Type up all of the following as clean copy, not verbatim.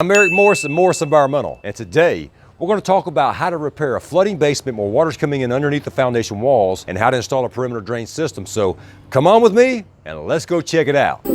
I'm Eric Morris at Morris Environmental, and today we're going to talk about how to repair a flooding basement where water's coming in underneath the foundation walls and how to install a perimeter drain system. So come on with me and let's go check it out.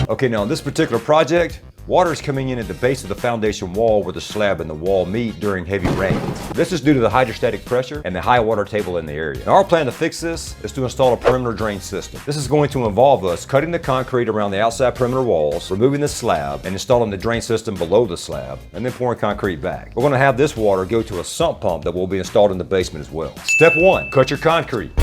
Okay, now on this particular project, water is coming in at the base of the foundation wall where the slab and the wall meet during heavy rains. This is due to the hydrostatic pressure and the high water table in the area. Now our plan to fix this is to install a perimeter drain system. This is going to involve us cutting the concrete around the outside perimeter walls, removing the slab, and installing the drain system below the slab, and then pouring concrete back. We're going to have this water go to a sump pump that will be installed in the basement as well. Step 1, cut your concrete.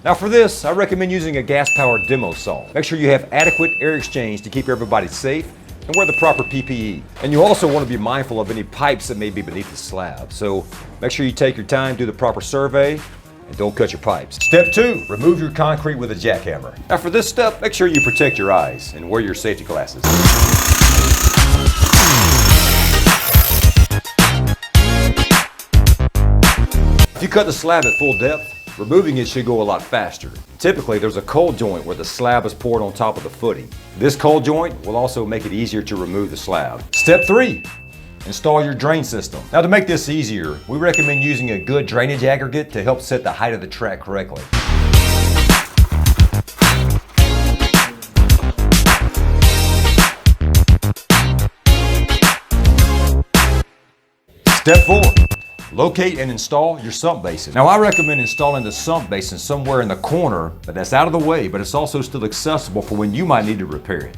Now for this, I recommend using a gas-powered demo saw. Make sure you have adequate air exchange to keep everybody safe and wear the proper PPE. And you also want to be mindful of any pipes that may be beneath the slab. So make sure you take your time, do the proper survey, and don't cut your pipes. Step 2, remove your concrete with a jackhammer. Now for this step, make sure you protect your eyes and wear your safety glasses. If you cut the slab at full depth, removing it should go a lot faster. Typically, there's a cold joint where the slab is poured on top of the footing. This cold joint will also make it easier to remove the slab. Step 3, install your drain system. Now to make this easier, we recommend using a good drainage aggregate to help set the height of the track correctly. Step 4. Locate and install your sump basin. Now I recommend installing the sump basin somewhere in the corner that's out of the way, but it's also still accessible for when you might need to repair it.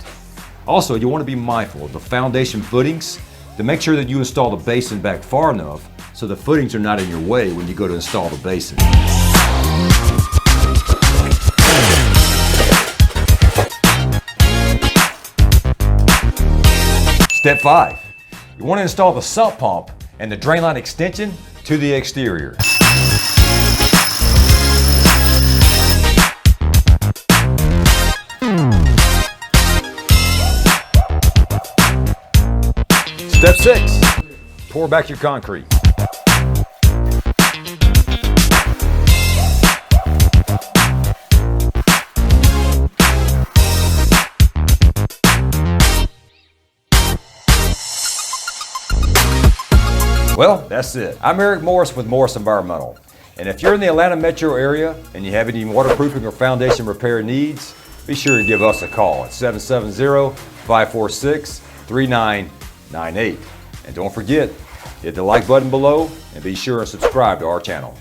Also, you want to be mindful of the foundation footings to make sure that you install the basin back far enough so the footings are not in your way when you go to install the basin. Step 5. You want to install the sump pump and the drain line extension to the exterior. Step 6, pour back your concrete. Well, that's it. I'm Eric Morris with Morris Environmental. And if you're in the Atlanta metro area and you have any waterproofing or foundation repair needs, be sure to give us a call at 770-546-3998. And don't forget, hit the like button below and be sure and subscribe to our channel.